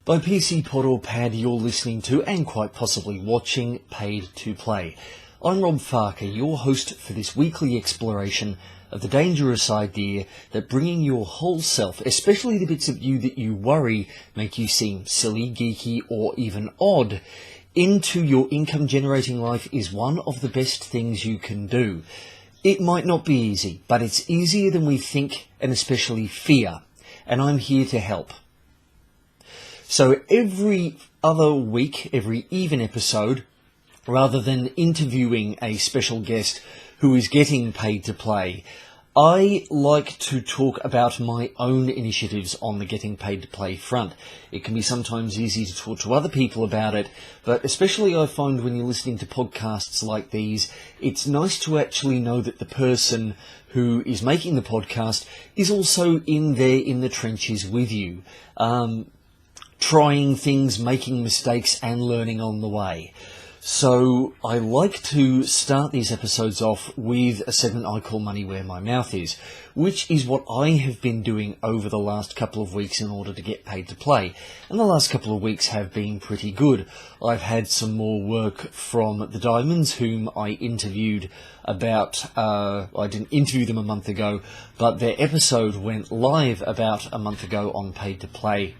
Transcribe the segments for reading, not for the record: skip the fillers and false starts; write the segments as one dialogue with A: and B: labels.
A: By PC, pod or pad, you're listening to, and quite possibly watching, Paid to Play. I'm Rob Farker, your host for this weekly exploration of the dangerous idea that bringing your whole self, especially the bits of you that you worry make you seem silly, geeky, or even odd, into your income-generating life is one of the best things you can do. It might not be easy, but it's easier than we think, and especially fear. And I'm here to help. So every other week, every even episode, rather than interviewing a special guest who is getting paid to play, I like to talk about my own initiatives on the getting paid to play front. It can be sometimes easy to talk to other people about it, but especially I find when you're listening to podcasts like these, it's nice to actually know that the person who is making the podcast is also in there in the trenches with you. Trying things, making mistakes, and learning on the way. So I like to start these episodes off with a segment I call Money Where My Mouth Is, which is what I have been doing over the last couple of weeks in order to get paid to play. And the last couple of weeks have been pretty good. I've had some more work from the Diamonds, whom I interviewed about, I didn't interview them a month ago, but their episode went live about a month ago on Paid to Play.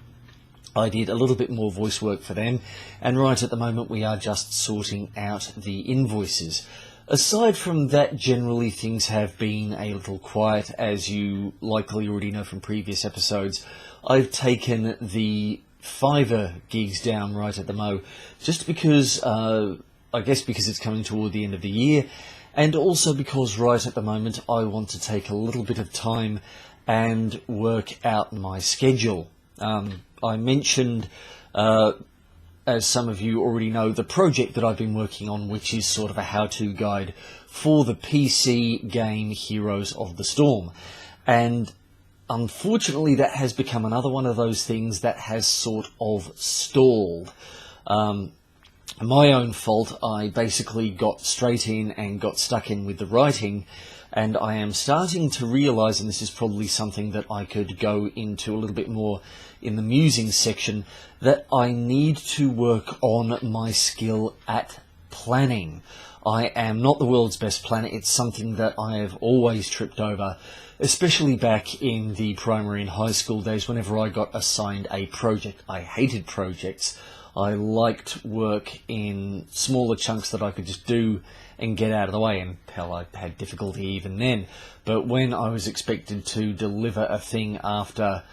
A: I did a little bit more voice work for them, and right at the moment we are just sorting out the invoices. Aside from that, generally things have been a little quiet, as you likely already know from previous episodes. I've taken the Fiverr gigs down right at the mo, just because, I guess because it's coming toward the end of the year, and also because right at the moment I want to take a little bit of time and work out my schedule. I mentioned, as some of you already know, the project that I've been working on, which is sort of a how-to guide for the PC game Heroes of the Storm. And unfortunately, that has become another one of those things that has sort of stalled. My own fault. I basically got straight in and got stuck in with the writing, and I am starting to realise, and this is probably something that I could go into a little bit more in the Musings section, that I need to work on my skill at planning. I am not the world's best planner. It's something that I have always tripped over, especially back in the primary and high school days whenever I got assigned a project. I hated projects. I liked work in smaller chunks that I could just do and get out of the way, and hell, I had difficulty even then. But when I was expected to deliver a thing after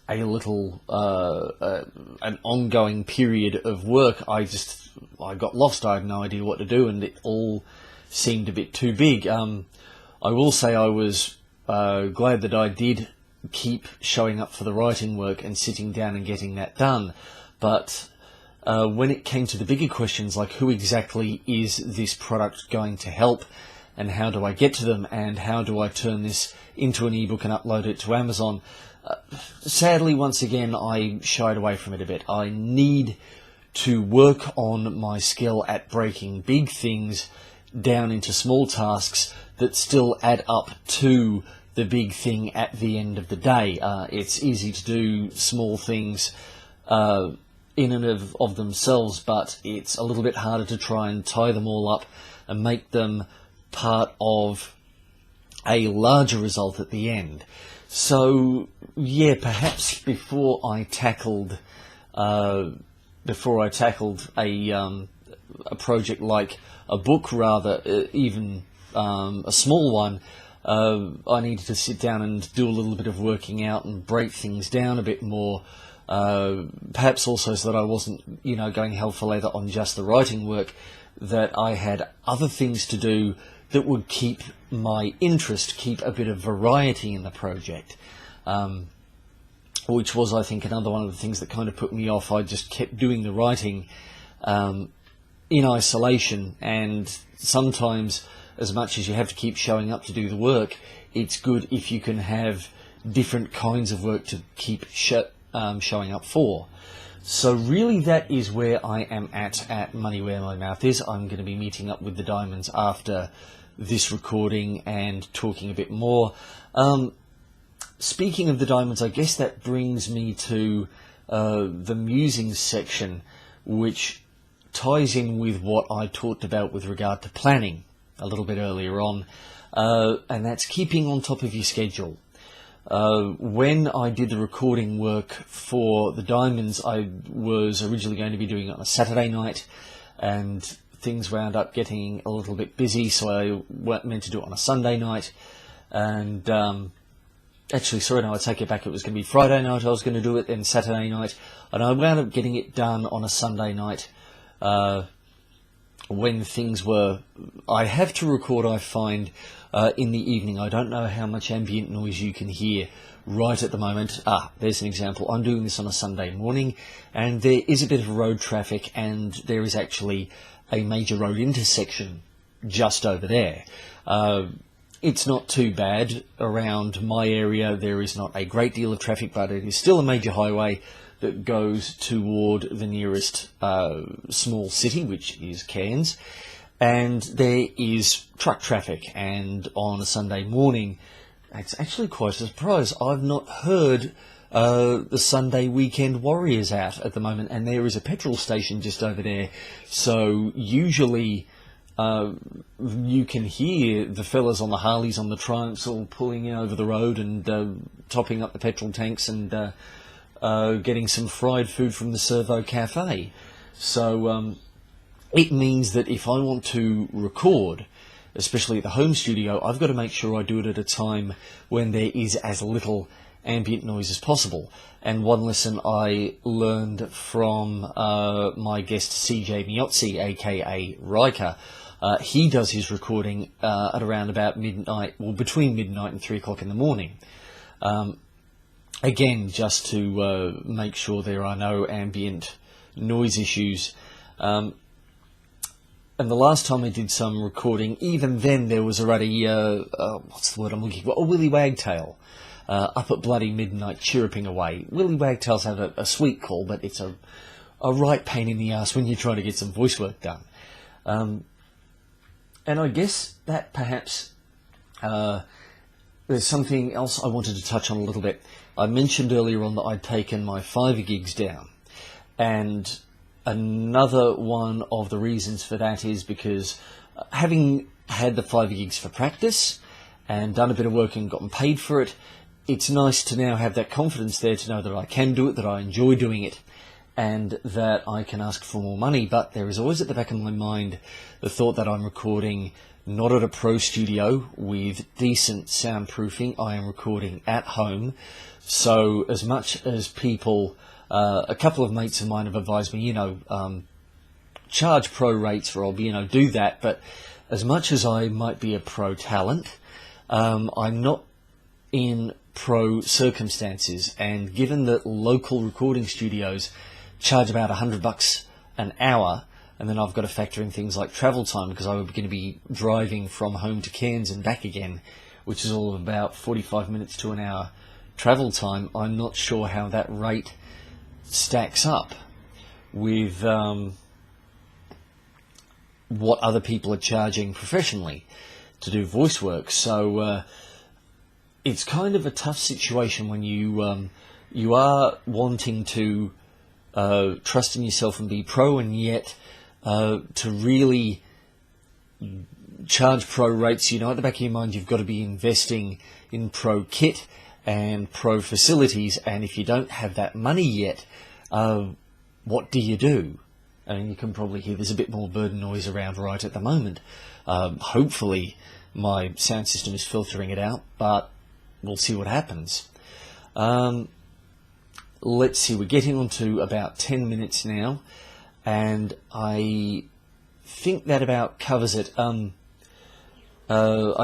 A: a little, an ongoing period of work, I got lost. I had no idea what to do, and it all seemed a bit too big. I will say I was glad that I did keep showing up for the writing work and sitting down and getting that done. But when it came to the bigger questions, like who exactly is this product going to help, and how do I get to them, and how do I turn this into an ebook and upload it to Amazon, sadly, once again, I shied away from it a bit. I need to work on my skill at breaking big things down into small tasks that still add up to the big thing at the end of the day. It's easy to do small things in and of themselves, but it's a little bit harder to try and tie them all up and make them part of a larger result at the end. So, yeah, perhaps before I tackled a project like a book, rather, even a small one, I needed to sit down and do a little bit of working out and break things down a bit more. Perhaps also so that I wasn't, going hell for leather on just the writing work, that I had other things to do that would keep my interest, keep a bit of variety in the project, which was, I think, another one of the things that kind of put me off. I just kept doing the writing in isolation, and sometimes, as much as you have to keep showing up to do the work, it's good if you can have different kinds of work to keep showing up for. So really that is where I am at Money Where My Mouth Is. I'm going to be meeting up with the Diamonds after this recording and talking a bit more. Speaking of the Diamonds, I guess that brings me to the Musings section, which ties in with what I talked about with regard to planning a little bit earlier on, and that's keeping on top of your schedule. When I did the recording work for the Diamonds, I was originally going to be doing it on a Saturday night, and things wound up getting a little bit busy, so I meant to do it on a Sunday night. And actually, sorry, no, I take it back. It was going to be Friday night I was going to do it, then Saturday night, and I wound up getting it done on a Sunday night when things were... I have to record, I find, in the evening. I don't know how much ambient noise you can hear right at the moment. There's an example. I'm doing this on a Sunday morning, and there is a bit of road traffic, and there is actually a major road intersection just over there. It's not too bad. Around my area there is not a great deal of traffic, but it is still a major highway that goes toward the nearest small city, which is Cairns. And there is truck traffic, and on a Sunday morning, it's actually quite a surprise. I've not heard the Sunday Weekend Warriors out at the moment, and there is a petrol station just over there. So usually you can hear the fellas on the Harleys, on the Triumphs, all pulling in over the road and topping up the petrol tanks and getting some fried food from the Servo Cafe. So it means that if I want to record, especially at the home studio, I've got to make sure I do it at a time when there is as little ambient noise as possible. And one lesson I learned from my guest CJ Miozzi, aka Riker, he does his recording at around about midnight, well, between midnight and 3 o'clock in the morning. Again, just to make sure there are no ambient noise issues. And the last time I did some recording, even then there was already, what's the word I'm looking for? A Willy Wagtail up at bloody midnight chirruping away. Willy Wagtails have a sweet call, but it's a right pain in the ass when you're trying to get some voice work done. And I guess that perhaps there's something else I wanted to touch on a little bit. I mentioned earlier on that I'd taken my Fiverr gigs down, and another one of the reasons for that is because having had the Fiverr gigs for practice and done a bit of work and gotten paid for it, it's nice to now have that confidence there to know that I can do it, that I enjoy doing it, and that I can ask for more money. But there is always at the back of my mind the thought that I'm recording not at a pro studio with decent soundproofing. I am recording at home. So as much as people... a couple of mates of mine have advised me, charge pro rates, Rob, do that. But as much as I might be a pro talent, I'm not in pro circumstances. And given that local recording studios charge about $100 an hour, and then I've got to factor in things like travel time, because I'm going to be driving from home to Cairns and back again, which is all about 45 minutes to an hour travel time, I'm not sure how that rate stacks up with what other people are charging professionally to do voice work. So it's kind of a tough situation when you are wanting to trust in yourself and be pro, and yet to really charge pro rates, at the back of your mind you've got to be investing in pro kit and pro facilities, and if you don't have that money yet, what do you do? I mean, you can probably hear there's a bit more bird noise around right at the moment. Hopefully my sound system is filtering it out, but we'll see what happens. Let's see, we're getting on to about 10 minutes now, and I think that about covers it. I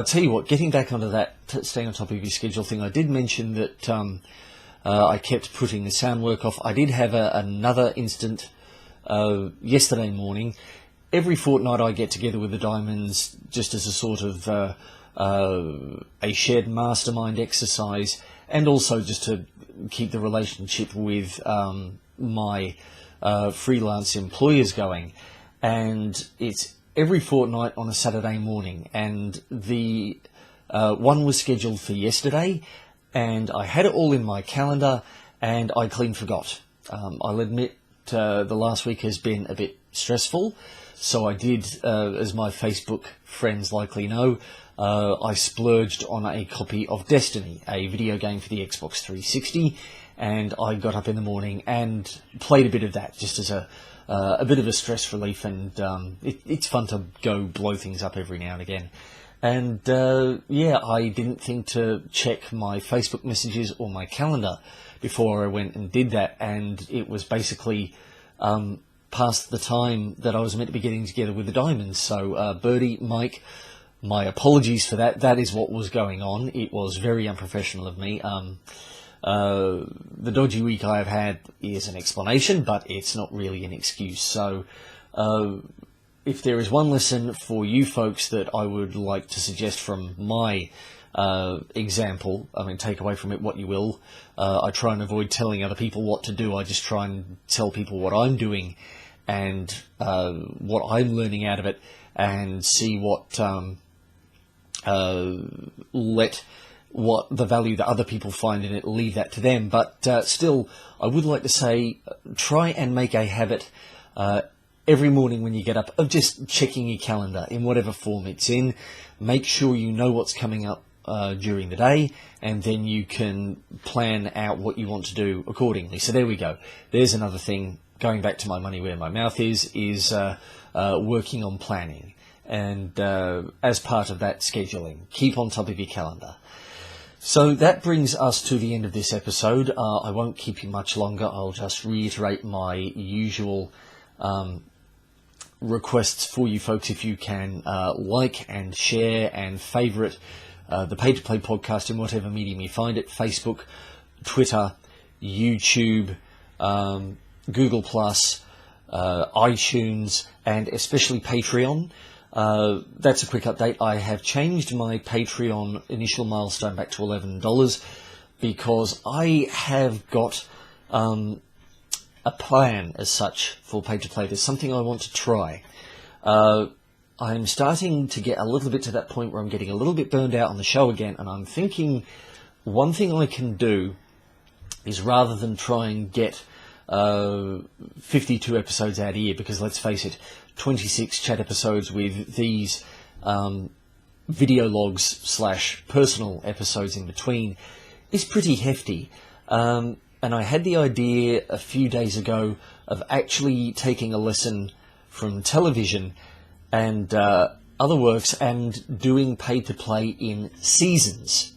A: tell you what, getting back onto that, staying on top of your schedule thing, I did mention that I kept putting the sound work off. I did have another incident yesterday morning. Every fortnight I get together with the Diamonds just as a sort of a shared mastermind exercise, and also just to keep the relationship with my freelance employers going. And it's every fortnight on a Saturday morning, and the one was scheduled for yesterday, and I had it all in my calendar, and I clean forgot. I'll admit the last week has been a bit stressful, so I did, as my Facebook friends likely know, I splurged on a copy of Destiny, a video game for the Xbox 360, and I got up in the morning and played a bit of that just as a bit of a stress relief, and it's fun to go blow things up every now and again. And I didn't think to check my Facebook messages or my calendar before I went and did that, and it was basically past the time that I was meant to be getting together with the Diamonds. So Birdie, Mike, my apologies for that. That is what was going on. It was very unprofessional of me. The dodgy week I have had is an explanation, but it's not really an excuse. So if there is one lesson for you folks that I would like to suggest from my example, I mean, take away from it what you will. I try and avoid telling other people what to do. I just try and tell people what I'm doing and what I'm learning out of it, and see what what the value that other people find in it, leave that to them. But still, I would like to say, try and make a habit every morning when you get up of just checking your calendar in whatever form it's in. Make sure you know what's coming up during the day, and then you can plan out what you want to do accordingly. So there we go. There's another thing, going back to my money where my mouth is working on planning. And as part of that, scheduling. Keep on top of your calendar. So that brings us to the end of this episode. I won't keep you much longer. I'll just reiterate my usual requests for you folks. If you can like and share and favourite the Pay to Play podcast in whatever medium you find it: Facebook, Twitter, YouTube, Google+, iTunes, and especially Patreon. That's a quick update. I have changed my Patreon initial milestone back to $11 because I have got a plan as such for Pay to Play. There's something I want to try. I'm starting to get a little bit to that point where I'm getting a little bit burned out on the show again, and I'm thinking one thing I can do is, rather than try and get 52 episodes out a year, because let's face it, 26 chat episodes with these video logs / personal episodes in between is pretty hefty. And I had the idea a few days ago of actually taking a lesson from television and other works and doing Pay to Play in seasons.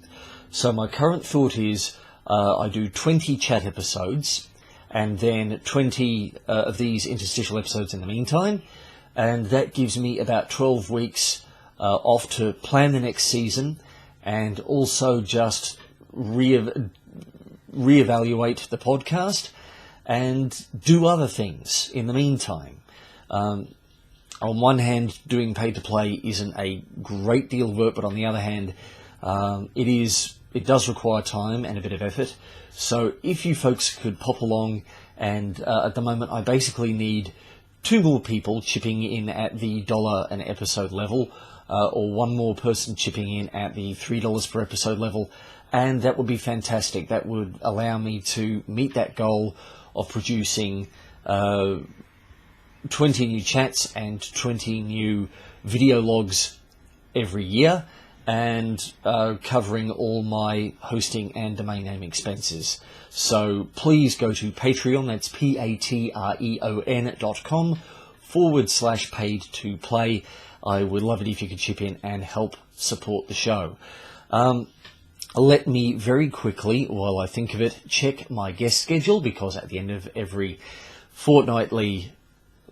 A: So my current thought is I do 20 chat episodes and then 20 of these interstitial episodes in the meantime, and that gives me about 12 weeks off to plan the next season and also just reevaluate the podcast and do other things in the meantime. On one hand, doing Pay to Play isn't a great deal of work, but on the other hand, it does require time and a bit of effort. So if you folks could pop along, and at the moment I basically need 2 more people chipping in at the $1 an episode level, or 1 more person chipping in at the $3 per episode level, and that would be fantastic. That would allow me to meet that goal of producing 20 new chats and 20 new video logs every year, and covering all my hosting and domain name expenses. So please go to Patreon, that's patreon.com/paid to play. I would love it if you could chip in and help support the show. Let me very quickly, while I think of it, check my guest schedule, because at the end of every fortnightly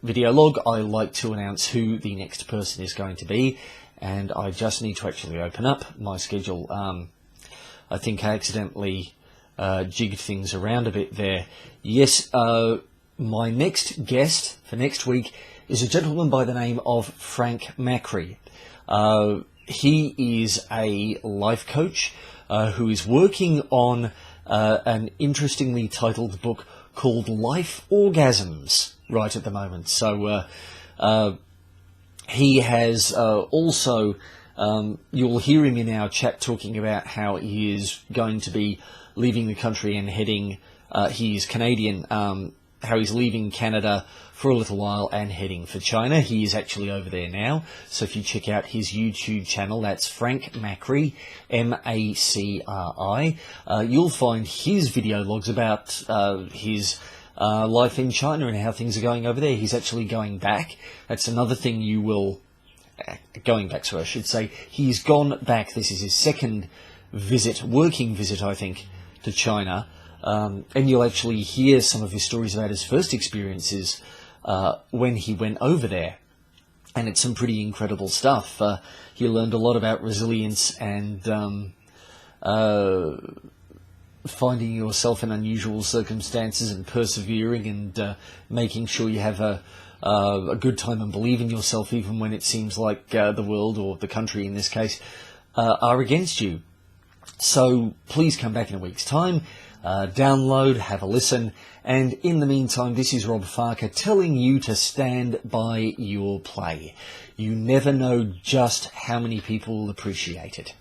A: video log, I like to announce who the next person is going to be, and I just need to actually open up my schedule. I think I accidentally jigged things around a bit there. Yes, my next guest for next week is a gentleman by the name of Frank Macri. He is a life coach who is working on an interestingly titled book called Life Orgasms right at the moment. So he has also, you'll hear him in our chat talking about how he is going to be leaving the country and heading he is Canadian, how he's leaving Canada for a little while and heading for China. He is actually over there now, so if you check out his YouTube channel, that's Frank Macri, Macri, you'll find his video logs about his life in China and how things are going over there. He's actually going back. That's another thing you will... Going back, so I should say. He's gone back. This is his second visit, working visit, I think, to China. And you'll actually hear some of his stories about his first experiences when he went over there. And it's some pretty incredible stuff. He learned a lot about resilience and finding yourself in unusual circumstances and persevering and making sure you have a good time and believe in yourself even when it seems like the world, or the country in this case, are against you. So please come back in a week's time, download, have a listen, and in the meantime, this is Rob Farker telling you to stand by your play. You never know just how many people will appreciate it.